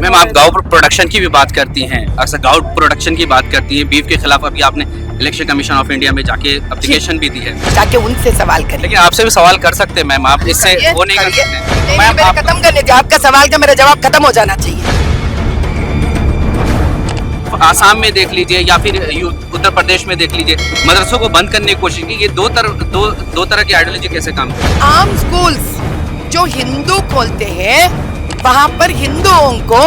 Ma'am आप गाँव production की भी बात करती हैं, अक्सर गाँव प्रोडक्शन की बात करती हैं। बीफ के खिलाफ अभी आपने इलेक्शन कमीशन ऑफ इंडिया में जाके एप्लीकेशन भी दी है, जाके उनसे सवाल करें। लेकिन आपसे भी सवाल कर सकते हैं मैम, आप इससे वो नहीं कर सकते। मैम मेरे खत्म करने दे, आपका सवाल का मेरा जवाब खत्म हो जाना चाहिए। आसाम में देख लीजिए या फिर उत्तर प्रदेश में देख लीजिए, मदरसों को बंद करने की कोशिश की। ये दो तरह की आइडियोलॉजी कैसे काम करती है? आम स्कूल्स जो हिंदू खोलते हैं वहाँ पर हिंदुओं को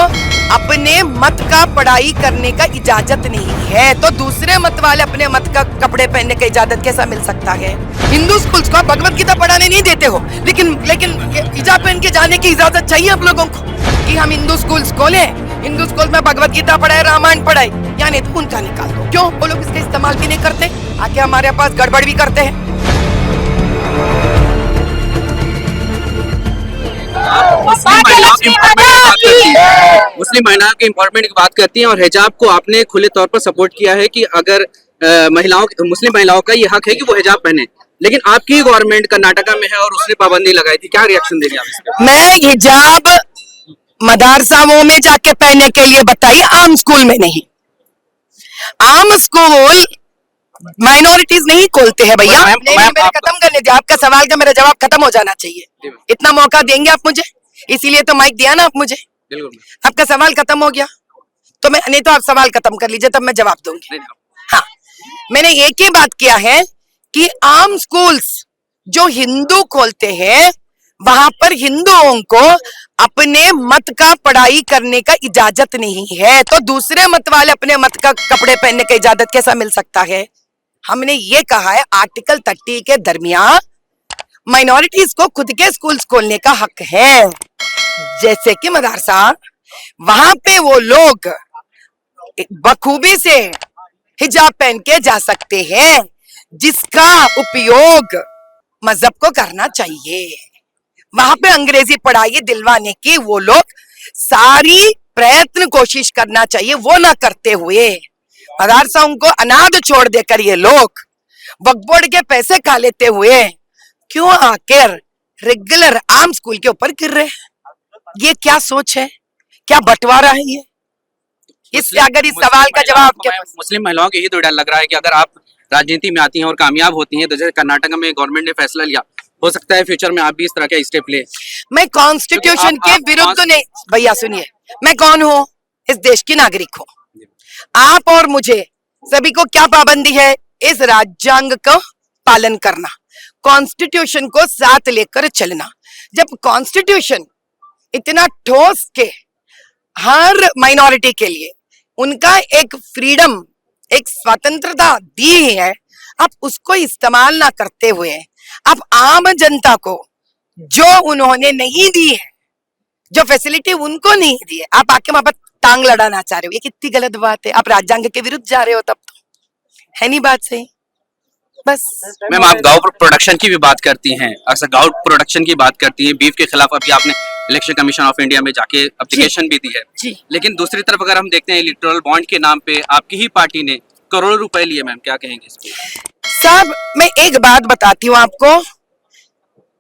अपने मत का पढ़ाई करने का इजाजत नहीं है, तो दूसरे मत वाले अपने मत का कपड़े पहनने का इजाजत कैसा मिल सकता है? हिंदू स्कूल्स को भगवत गीता पढ़ाने नहीं देते हो, लेकिन हिजाब पहन के जाने की इजाजत चाहिए आप लोगों को कि हम हिंदू स्कूल्स खोलें, हिंदू स्कूल में भगवत गीता पढ़ाए, रामायण पढ़ाए, या नहीं तो उनका निकाल दो। क्यों वो लोग इसका इस्तेमाल भी नहीं करते, आके हमारे पास गड़बड़ भी करते हैं। मुस्लिम महिलाओं की इम्पोर्टमेंट की बात करती हैं और हिजाब को आपने खुले तौर पर सपोर्ट किया है कि अगर मुस्लिम महिलाओं का ये हक है कि वो हिजाब पहने, लेकिन आपकी गवर्नमेंट कर्नाटका में है और उसने पाबंदी लगाई थी। क्या रिएक्शन देंगे आप इसका? मैं हिजाब मदरसाओं में जाके पहनने के लिए बताइए, आम स्कूल में नहीं। आम स्कूल माइनॉरिटीज नहीं खोलते हैं भैया। नहीं, मेरे खत्म करने दे, आपका सवाल का मेरा जवाब खत्म हो जाना चाहिए। इतना मौका देंगे आप मुझे, इसीलिए तो माइक दिया ना आप मुझे। आपका सवाल खत्म हो गया तो मैं नहीं, तो आप सवाल खत्म कर लीजिए तब मैं जवाब दूंगी। हाँ, मैंने एक ही बात किया है कि आम स्कूल्स जो हिंदू खोलते हैं वहां पर हिंदुओं को अपने मत का पढ़ाई करने का इजाजत नहीं है, तो दूसरे मत वाले अपने मत का कपड़े पहनने का इजाजत कैसा मिल सकता है? हमने ये कहा है आर्टिकल 30 के दरमियान माइनॉरिटीज को खुद के स्कूल्स खोलने का हक है, जैसे कि मदरसा, वहां पे वो लोग बखूबी से हिजाब पहन के जा सकते हैं, जिसका उपयोग मजहब को करना चाहिए। वहां पे अंग्रेजी पढ़ाई दिलवाने की वो लोग सारी प्रयत्न कोशिश करना चाहिए, वो ना करते हुए मदरसाओं को अनाथ छोड़ देकर ये लोग वक्फ बोर्ड के पैसे खा लेते हुए क्यों आकर रेगुलर आम स्कूल के ऊपर गिर रहे हैं? ये क्या सोच है, क्या बंटवारा है ये? इससे अगर इस सवाल का जवाब क्या? मुस्लिम महिलाओं के ही तो डर लग रहा है कि अगर आप राजनीति में आती हैं और कामयाब होती हैं, तो जैसे कर्नाटक में गवर्नमेंट ने फैसला लिया, हो सकता है फ्यूचर में आप भी इस तरह का स्टेप ले। मैं कॉन्स्टिट्यूशन के विरुद्ध नहीं, भैया सुनिए, मैं कौन हूँ? इस देश की नागरिक हूँ। आप और मुझे सभी को क्या पाबंदी है? इस राज्यांग का पालन करना, कॉन्स्टिट्यूशन को साथ लेकर चलना। जब कॉन्स्टिट्यूशन इतना ठोस के हर माइनॉरिटी के लिए उनका एक फ्रीडम, एक स्वतंत्रता दी है, आप उसको इस्तेमाल ना करते हुए आप आम जनता को जो उन्होंने नहीं दी है, जो फैसिलिटी उनको नहीं दी है, आप आके वहां पर टांग लड़ाना चाह रहे हो। ये कितनी गलत बात है। आप राज्यांग के विरुद्ध जा रहे हो, तब तो है नहीं बात सही। बस मैम आप गाँव प्रोडक्शन की भी बात करती हैं, अक्सर गाँव प्रोडक्शन की बात करती हैं। बीफ के खिलाफ अभी आपने इलेक्शन कमीशन ऑफ इंडिया में जाके एप्लीकेशन भी दी है, लेकिन दूसरी तरफ अगर हम देखते हैं इलेक्टोरल बॉन्ड के नाम पे आपकी ही पार्टी ने करोड़ों रुपए लिए। मैम क्या कहेंगे इस पे? साहब मैं एक बात बताती हूँ आपको,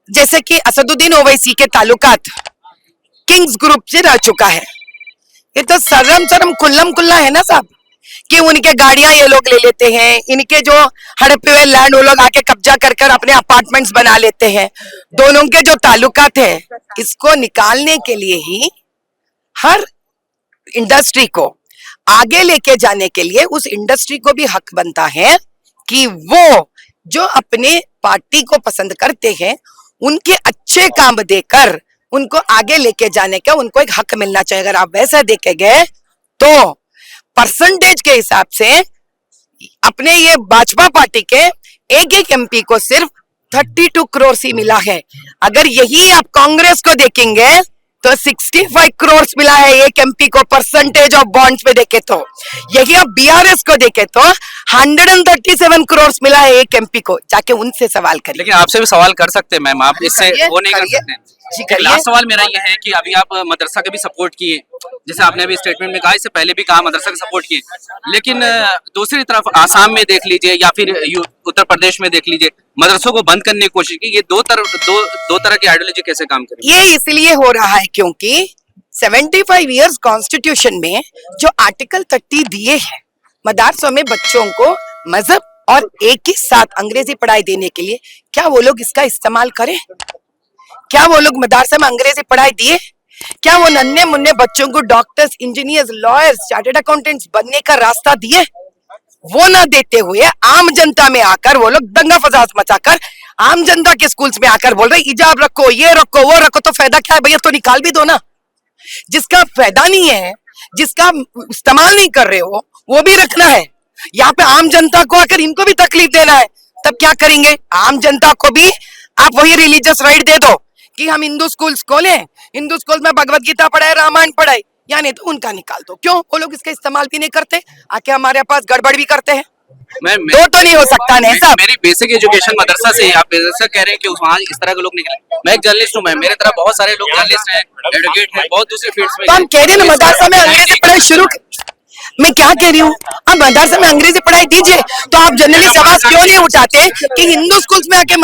जैसे कि असदुद्दीन ओवैसी के ताल्लुकात किंग्स ग्रुप से रह चुका है, ये तो शर्म खुल्लम खुल्ला है ना साहब, कि उनके गाड़ियां ये लोग ले लेते हैं, इनके जो हड़पे हुए लैंड वो लोग आके कब्जा कर कर अपने अपार्टमेंट्स बना लेते हैं। दोनों के जो ताल्लुकात है, इसको निकालने के लिए ही हर इंडस्ट्री को आगे लेके जाने के लिए उस इंडस्ट्री को भी हक बनता है कि वो जो अपने पार्टी को पसंद करते हैं उनके अच्छे काम देकर उनको आगे लेके जाने का उनको एक हक मिलना चाहिए। अगर आप वैसा देखे गए तो परसेंटेज के हिसाब से अपने ये भाजपा पार्टी के एक एमपी को सिर्फ 32 करोड़ ही मिला है। अगर यही आप कांग्रेस को देखेंगे तो 65 करोड़ मिला है एक एमपी को परसेंटेज ऑफ बॉन्ड्स पे देखे तो। यही आप बीआरएस को देखे तो 137 करोड़ मिला है एक एमपी को। जाके उनसे सवाल करिए। लेकिन आपसे भी सवाल कर सकते हैं मैम, आप इससे वो नहीं कर सकते। लास्ट सवाल मेरा ये है कि अभी आप मदरसा का भी सपोर्ट किए, जैसे आपने अभी स्टेटमेंट में कहा, इससे पहले भी कहा मदरसा का सपोर्ट किए, लेकिन दूसरी तरफ आसाम में देख लीजिए या फिर उत्तर प्रदेश में देख लीजिए, मदरसों को बंद करने की कोशिश की। ये दो तरह की आइडियोलॉजी कैसे काम करेगी? ये इसलिए हो रहा है क्योंकि 75 इयर्स कॉन्स्टिट्यूशन में जो आर्टिकल 30 दिए हैं मदरसों में बच्चों को मजहब और एक ही साथ अंग्रेजी पढ़ाई देने के लिए, क्या वो लोग इसका इस्तेमाल करें? क्या वो लोग मदरसे में अंग्रेजी पढ़ाई दिए? क्या वो नन्हे मुन्ने बच्चों को doctors, engineers, lawyers, chartered accountants बनने का रास्ता दिए? वो ना देते हुए आम जनता में आकर वो लोग दंगा फसाद मचाकर आम जनता के स्कूल्स में आकर बोल रहे हिजाब रखो, ये रखो, वो रखो। तो फायदा क्या है भैया? तो निकाल भी दो ना। जिसका फायदा नहीं है, जिसका इस्तेमाल नहीं कर रहे हो, वो भी रखना है। यहाँ पे आम जनता को आकर इनको भी तकलीफ देना है, तब क्या करेंगे? आम जनता को भी आप वही रिलीजियस राइट दे दो कि हम हिंदू स्कूल्स खोलें, हिंदू स्कूल में भगवत गीता पढ़ाए, रामायण पढ़ाए, या नहीं तो उनका निकाल दो। क्यों? वो लोग इसका इस्तेमाल भी नहीं करते, आके हमारे पास गड़बड़ भी करते हैं। दो तो नहीं हो सकता नहीं साहब। मेरी बेसिक एजुकेशन मदरसा से, आप मदरसा कह रहे हैं कि वहाँ इस तरह के लोग निकले। मैं एक जर्नलिस्ट हूँ, मैं मेरे तरह बहुत सारे लोग जर्नलिस्ट हैं, एडवोकेट हैं, बहुत दूसरे फील्ड्स में। तो हम कह रहे हैं ना मदरसा में अंग्रेजी पढ़ाई शुरू। मैं क्या कह रही हूँ, आप मदरसा में अंग्रेजी पढ़ाई दीजिए। तो आप जर्नलिस्ट आवाज क्यों नहीं उठाते कि हिंदू स्कूल्स में आके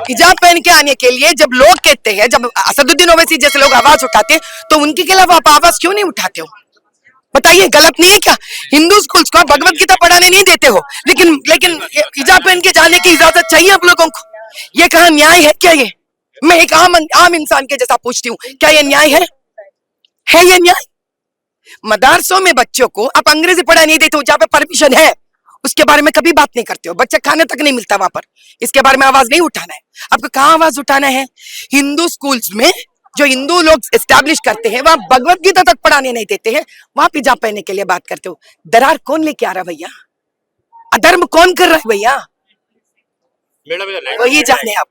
हिजाब पहन के आने के लिए जब लोग कहते हैं, जब असदुद्दीन ओवैसी जैसे लोग आवाज उठाते, तो उनके खिलाफ आप आवाज क्यों नहीं उठाते हो? बताइए, गलत नहीं है क्या? हिंदू स्कूल्स को भगवत गीता पढ़ाने नहीं देते हो, लेकिन हिजाब पहन के जाने की इजाजत चाहिए आप लोगों को। ये कहाँ न्याय है? क्या ये? मैं एक आम इंसान के जैसा पूछती हूँ, क्या ये न्याय है? है ये न्याय? मदरसों में बच्चों को आप अंग्रेजी पढ़ाई नहीं देते हो, जहाँ पे परमिशन है उसके बारे में कभी बात नहीं करते हो। बच्चे खाने तक नहीं मिलता वहां पर, इसके बारे में आवाज नहीं उठाना है। आपको कहाँ आवाज उठाना है? हिंदू स्कूल्स में जो हिंदू लोग एस्टैब्लिश करते हैं वहां भगवत गीता तक पढ़ाने नहीं देते हैं, वहां हिजाब पहनने के लिए बात करते हो। दरार कौन लेके आ रहा भैया? अधर्म कौन कर रहा है भैया? वही जाने आप।